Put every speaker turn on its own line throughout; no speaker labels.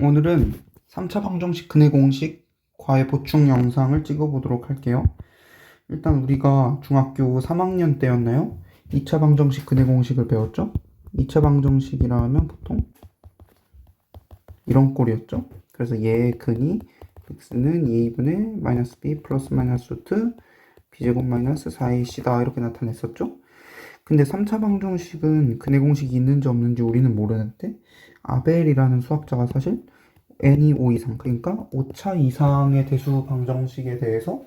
오늘은 3차 방정식 근해 공식 과외 보충 영상을 찍어보도록 할게요. 일단 우리가 중학교 3학년 때였나요? 2차 방정식 근해 공식을 배웠죠? 2차 방정식이라 하면 보통 이런 꼴이었죠? 그래서 얘의 근이 x는 2분의 마이너스 b 플러스 마이너스 루트 b제곱 마이너스 4ac다 이렇게 나타냈었죠? 근데 3차 방정식은 근해 공식이 있는지 없는지 우리는 모르는데 아벨이라는 수학자가 사실 n이 5 이상, 그러니까 5차 이상의 대수 방정식에 대해서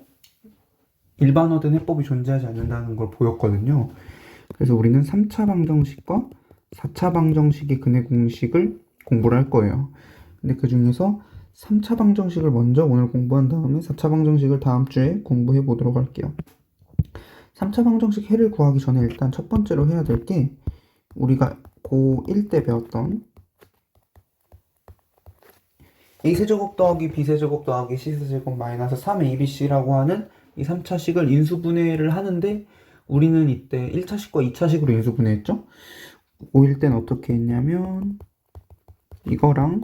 일반화된 해법이 존재하지 않는다는 걸 보였거든요. 그래서 우리는 3차 방정식과 4차 방정식의 근해 공식을 공부를 할 거예요. 근데 그 중에서 3차 방정식을 먼저 오늘 공부한 다음에 4차 방정식을 다음 주에 공부해 보도록 할게요. 3차 방정식 해를 구하기 전에 일단 첫 번째로 해야 될 게 우리가 고1 때 배웠던 a세제곱 더하기 b세제곱 더하기 c세제곱 마이너스 3abc라고 하는 이 3차식을 인수분해를 하는데 우리는 이때 1차식과 2차식으로 인수분해했죠. 고1 때는 어떻게 했냐면 이거랑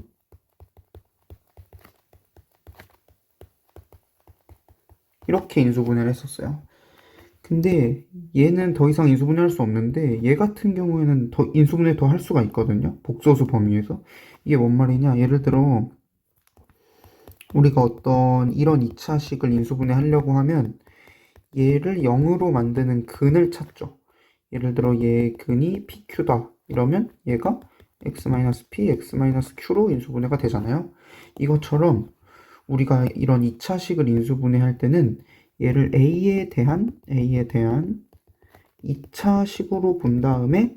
이렇게 인수분해를 했었어요. 근데 얘는 더 이상 인수분해할 수 없는데 얘 같은 경우에는 더 인수분해 더 할 수가 있거든요. 복소수 범위에서. 이게 뭔 말이냐? 예를 들어 우리가 어떤 이런 2차식을 인수분해 하려고 하면 얘를 0으로 만드는 근을 찾죠. 예를 들어 얘의 근이 PQ다 이러면 얘가 x-p, x-q로 인수분해가 되잖아요. 이것처럼 우리가 이런 2차식을 인수분해 할 때는 얘를 A에 대한 2차식으로 본 다음에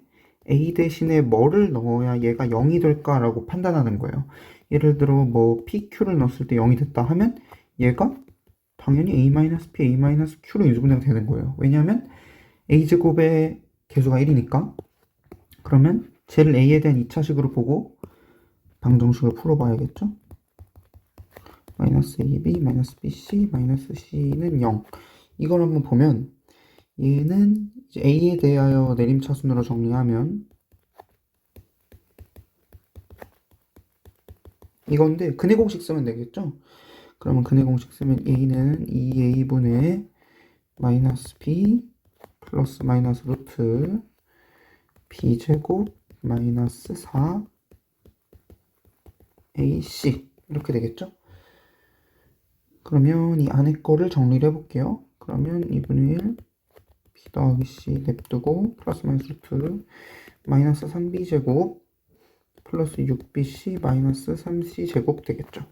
A 대신에 뭐를 넣어야 얘가 0이 될까라고 판단하는 거예요. 예를 들어 뭐 PQ를 넣었을 때 0이 됐다 하면 얘가 당연히 A-P, A-Q로 인수분해가 되는 거예요. 왜냐하면 A제곱의 개수가 1이니까. 그러면 쟤를 A에 대한 2차식으로 보고 방정식을 풀어봐야겠죠? 마이너스 AB, 마이너스 BC, 마이너스 C는 0. 이걸 한번 보면 얘는 이제 A에 대하여 내림차순으로 정리하면 이건데 근해 공식 쓰면 되겠죠? 그러면 근해 공식 쓰면 A는 2A분의 마이너스 B 플러스 마이너스 루트 B제곱 마이너스 4AC 이렇게 되겠죠? 그러면 이 안에 거를 정리를 해볼게요. 그러면 2분의 1 B 더하기 C 냅두고 플러스 마이너스 루트 마이너스 3B제곱 플러스 6BC 마이너스 3C제곱 되겠죠.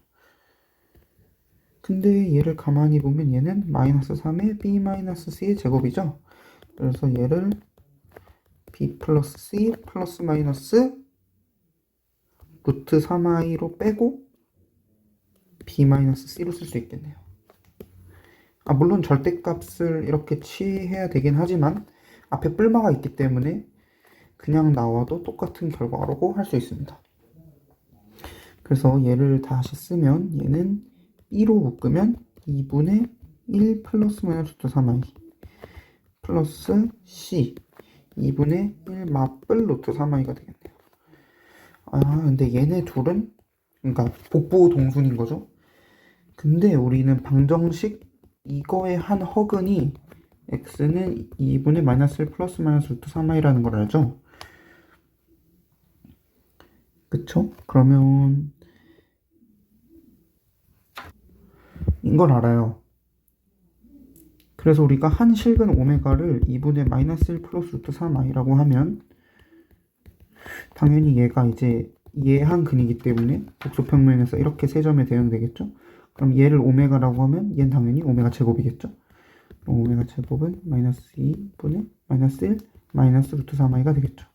근데 얘를 가만히 보면 얘는 마이너스 3의 B 마이너스 C의 제곱이죠. 그래서 얘를 B 플러스 C 플러스 마이너스 루트 3i로 빼고 B 마이너스 C로 쓸 수 있겠네요. 물론 절대값을 이렇게 취해야 되긴 하지만 앞에 뿔마가 있기 때문에 그냥 나와도 똑같은 결과라고 할 수 있습니다. 그래서 얘를 다시 쓰면 얘는 B로 묶으면 2분의 1 플러스 마이너스 루트 3i 플러스 C 2분의 1 맞불 루트 3i가 되겠네요. 근데 얘네 둘은 그러니까 복부 동순인 거죠. 근데 우리는 방정식 이거의 한 허근이 x는 2분의 마이너스 1 플러스 마이너스 루트 3i라는 걸 알죠? 그쵸? 그러면 이걸 알아요. 그래서 우리가 한 실근 오메가를 2분의 마이너스 1 플러스 루트 3i라고 하면 당연히 얘가 이제 얘 한 근이기 때문에 복소평면에서 이렇게 세 점에 대응되겠죠? 그럼 얘를 오메가라고 하면 얘는 당연히 오메가 제곱이겠죠? 그럼 오메가 제곱은 마이너스 2분의 마이너스 1 마이너스 루트 3i가 되겠죠?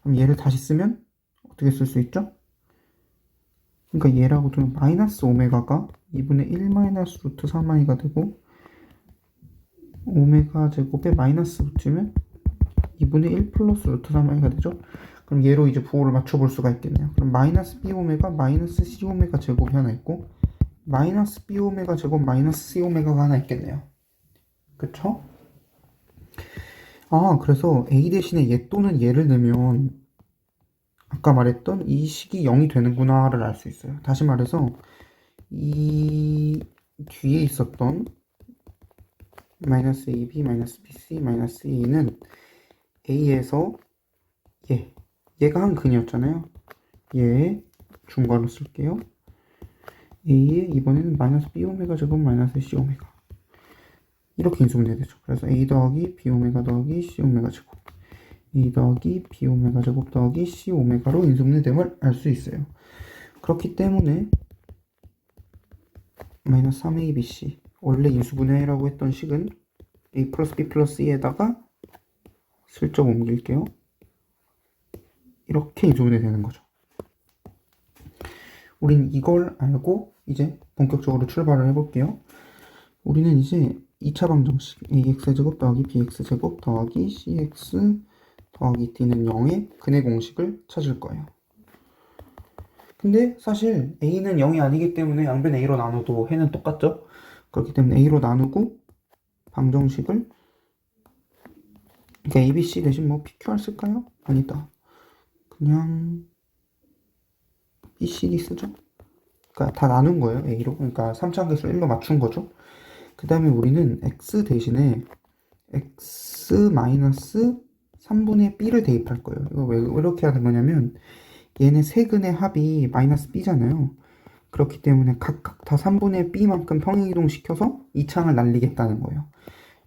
그럼 얘를 다시 쓰면 어떻게 쓸 수 있죠? 그러니까 얘라고 두면 마이너스 오메가가 2분의 1 마이너스 루트 3i가 되고 오메가 제곱에 마이너스 붙이면 2분의 1 플러스 루트 3i가 되죠? 그럼 얘로 이제 부호를 맞춰볼 수가 있겠네요. 그럼 마이너스 b 오메가 마이너스 c 오메가 제곱이 하나 있고 마이너스 b 오메가 제곱 마이너스 c 오메가가 하나 있겠네요. 그쵸? 그래서 a 대신에 얘 또는 얘를 넣으면 아까 말했던 이 식이 0이 되는구나를 알 수 있어요. 다시 말해서 이 뒤에 있었던 마이너스 AB, 마이너스 BC, 마이너스 A는 A에서 얘가 한 근이었잖아요. 얘 중괄호 쓸게요. A에 이번에는 마이너스 B 오메가 제곱 마이너스 C 오메가 이렇게 인수분해 되죠. 그래서 A 더하기 B 오메가 더하기 C 오메가 제곱 A 더하기 B 오메가 제곱 더하기 C 오메가로 인수분해됨을 알 수 있어요. 그렇기 때문에 마이너스 3ABC 원래 인수분해라고 했던 식은 A 플러스 B 플러스 E에다가 슬쩍 옮길게요. 이렇게 인수분해 되는 거죠. 우린 이걸 알고 이제 본격적으로 출발을 해볼게요. 우리는 이제 2차 방정식 ax제곱 더하기 bx제곱 더하기 cx 더하기 d는 0의 근의 공식을 찾을 거예요. 근데 사실 a는 0이 아니기 때문에 양변 a로 나눠도 해는 똑같죠? 그렇기 때문에 a로 나누고 방정식을 그러니까 abc 대신 뭐 pqr 쓸까요? 아니다. 그냥 bcd 쓰죠? 그러니까 다 나눈 거예요, a로. 그러니까 3차 함계수를 1로 맞춘 거죠. 그 다음에 우리는 x 대신에 x-3분의 b를 대입할 거예요. 이거 왜 이렇게 하는 거냐면 얘네 세 근의 합이 마이너스 b잖아요. 그렇기 때문에 각각 다 3분의 b만큼 평행이동 시켜서 이 창을 날리겠다는 거예요.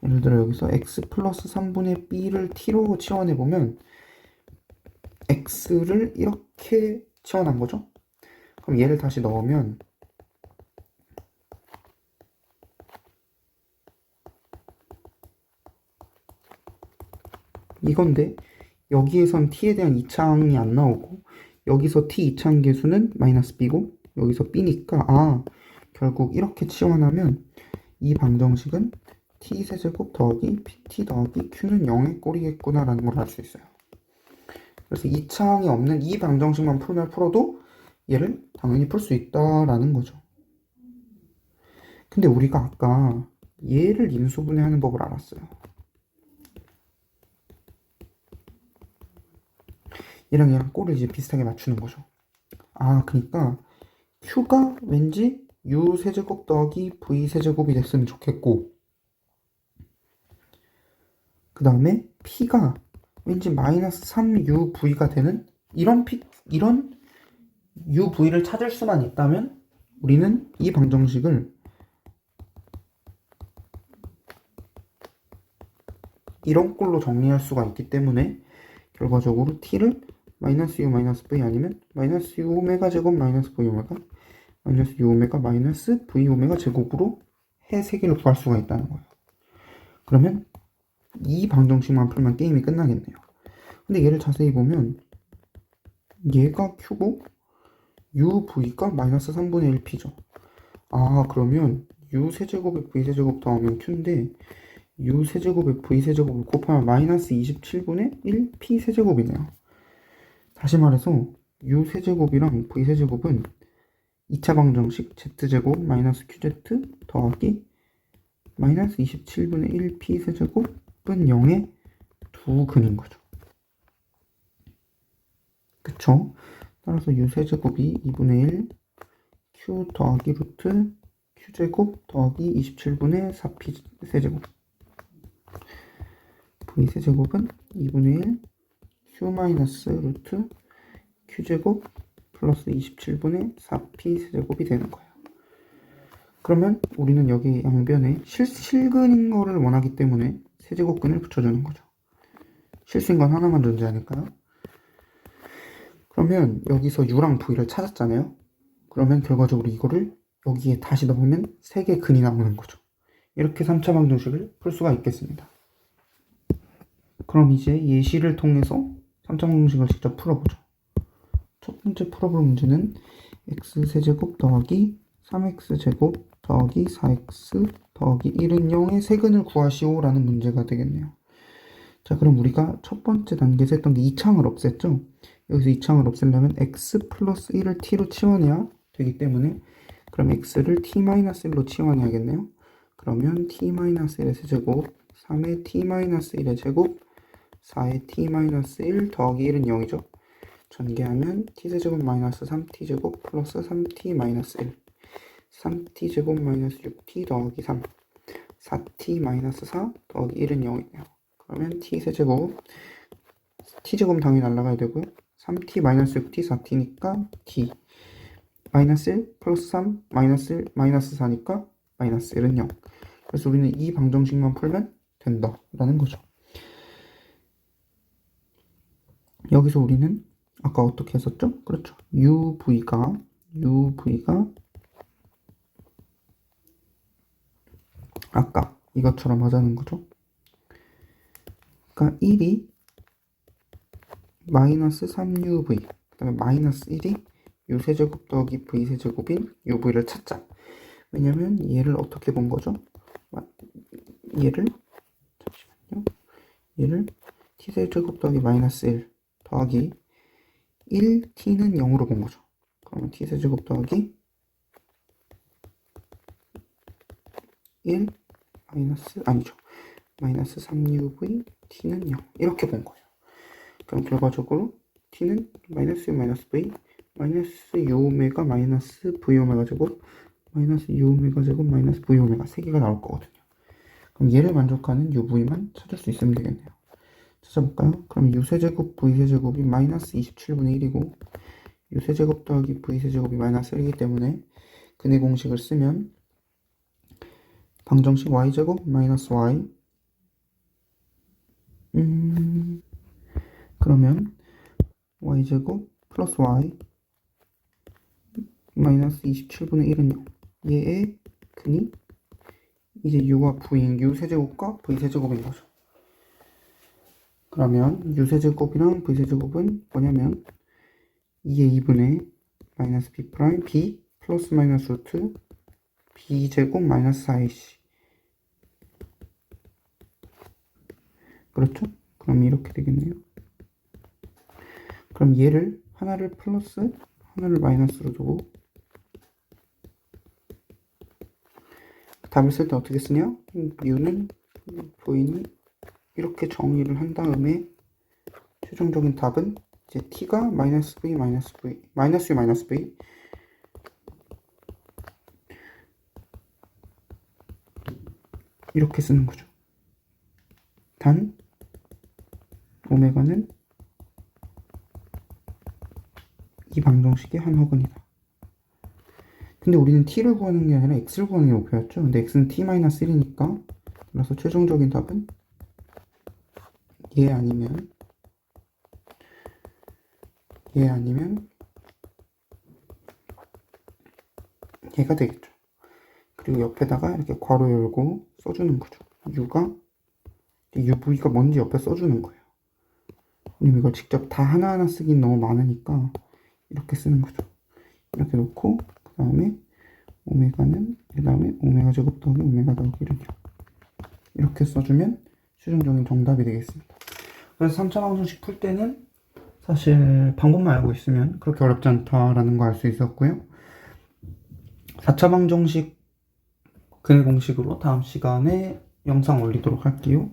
예를 들어 여기서 x 플러스 3분의 b를 t로 치환해보면 x를 이렇게 치환한 거죠. 그럼 얘를 다시 넣으면 이건데 여기에선 t에 대한 이차항이 안 나오고 여기서 t 이차항 계수는 마이너스 b고 여기서 b니까 결국 이렇게 치환하면 이 방정식은 t 세제곱 더하기 pt 더하기 q는 0의 꼴이겠구나 라는 걸 알 수 있어요. 그래서 이차항이 없는 이 방정식만 풀어도 얘를 당연히 풀 수 있다라는 거죠. 근데 우리가 아까 얘를 인수분해하는 법을 알았어요. 얘랑 꼴을 이제 비슷하게 맞추는 거죠. 그러니까 q가 왠지 u 세제곱 더하기 v 세제곱이 됐으면 좋겠고 그 다음에 p가 왠지 마이너스 3uv가 되는 이런 uv를 찾을 수만 있다면 우리는 이 방정식을 이런 꼴로 정리할 수가 있기 때문에 결과적으로 t를 마이너스 u 마이너스 v 아니면 마이너스 u 오메가 제곱 마이너스 v 오메가 마이너스 u 오메가 마이너스 v 오메가 제곱으로 해 세 개를 구할 수가 있다는 거예요. 그러면 이 방정식만 풀면 게임이 끝나겠네요. 근데 얘를 자세히 보면 얘가 q고 uv가 마이너스 3분의 1p죠. 그러면 u 세제곱에 v 세제곱 더하면 q인데 u 세제곱에 v 세제곱을 곱하면 마이너스 27분의 1p 세제곱이네요. 다시 말해서 u 세제곱이랑 v 세제곱은 2차 방정식 z제곱 마이너스 qz 더하기 마이너스 27분의 1p 세제곱은 0의 두 근인 거죠. 그쵸? 따라서 u 세제곱이 2분의 1 q 더하기 루트 q제곱 더하기 27분의 4p 세제곱 v 세제곱은 2분의 1 q 마이너스 루트 q제곱 플러스 27분의 4p 세제곱이 되는 거예요. 그러면 우리는 여기 양변에 실근인 거를 원하기 때문에 세제곱근을 붙여주는 거죠. 실수인 건 하나만 존재하니까요. 그러면 여기서 u랑 v를 찾았잖아요. 그러면 결과적으로 이거를 여기에 다시 넣으면 3개 근이 나오는 거죠. 이렇게 3차 방정식을 풀 수가 있겠습니다. 그럼 이제 예시를 통해서 3차 방정식을 직접 풀어보죠. 첫 번째 풀어볼 문제는 x세제곱 더하기 3x제곱 더하기 4x 더하기 1은 0의 세근을 구하시오 라는 문제가 되겠네요. 자, 그럼 우리가 첫 번째 단계에서 했던 게 2창을 없앴죠? 여기서 2창을 없애려면 x 플러스 1을 t로 치환해야 되기 때문에 그럼 x를 t-1로 치환해야겠네요. 그러면 t-1의 세제곱 3의 t-1의 제곱 4의 t-1 더하기 1은 0이죠. 전개하면 t세제곱 마이너스 3t제곱 플러스 3t 마이너스 1 3t제곱 마이너스 6t 더하기 3 4t 마이너스 4 더하기 1은 0이네요. 그러면 t세제곱 t제곱 당연히 날라가야 되고요. 3t 마이너스 6t 4t니까 t 마이너스 1 플러스 3 마이너스 1 마이너스 4니까 마이너스 1은 0. 그래서 우리는 이 방정식만 풀면 된다 라는 거죠. 여기서 우리는 아까 어떻게 했었죠? 그렇죠. UV가 아까 이것처럼 하자는 거죠. 그러니까 1이 마이너스 3UV 그 다음에 마이너스 1이 U세제곱 더하기 V세제곱인 UV를 찾자. 왜냐면 얘를 어떻게 본 거죠? 얘를 T세제곱 더하기 마이너스 1 더하기 1T는 0으로 본 거죠. 그러면 T세제곱 더하기 1 마이너스 3UV T는 0 이렇게 본 거예요. 그럼 결과적으로 T는 마이너스 U 마이너스 V 마이너스 U오메가 마이너스 V오메가 제곱 마이너스 U오메가 제곱 마이너스 V오메가 3개가 나올 거거든요. 그럼 얘를 만족하는 UV만 찾을 수 있으면 되겠네요. 찾아볼까요? 그럼 U세제곱 V세제곱이 마이너스 27분의 1이고 U세제곱 더하기 V세제곱이 마이너스 1이기 때문에 근의 공식을 쓰면 방정식 Y제곱 마이너스 Y 그러면 Y제곱 플러스 Y 마이너스 27분의 1은 0. 얘의 근이 이제 U와 V인 U세제곱과 V세제곱인 거죠. 그러면 U세제곱이랑 V세제곱은 뭐냐면 2의 2분의 마이너스 B 프라임 B 플러스 마이너스 루트 B제곱 마이너스 4AC 그렇죠? 그럼 이렇게 되겠네요. 그럼 얘를 하나를 플러스 하나를 마이너스로 두고 답을 쓸 때 어떻게 쓰냐? U는 V는 이렇게 정의를 한 다음에 최종적인 답은 이제 T가 마이너스 V 마이너스 V 마이너스 U 마이너스 V 이렇게 쓰는 거죠. 단 오메가는 이 방정식의 한 허근이다. 근데 우리는 t를 구하는 게 아니라 x를 구하는 게 목표였죠. 근데 x는 t-1이니까 그래서 최종적인 답은 얘 아니면 얘가 되겠죠. 그리고 옆에다가 이렇게 괄호 열고 써주는 거죠. UV가 뭔지 옆에 써주는 거예요. 왜냐면 이걸 직접 다 하나하나 쓰긴 너무 많으니까 이렇게 쓰는 거죠. 이렇게 놓고 그 다음에 오메가는 그 다음에 오메가 제곱 더하기 오메가 더하기 1은 0 이렇게 써주면 최종적인 정답이 되겠습니다. 그래서 3차 방정식 풀 때는 사실 방법만 알고 있으면 그렇게 어렵지 않다라는 거 알 수 있었고요. 4차 방정식 근의 공식으로 다음 시간에 영상 올리도록 할게요.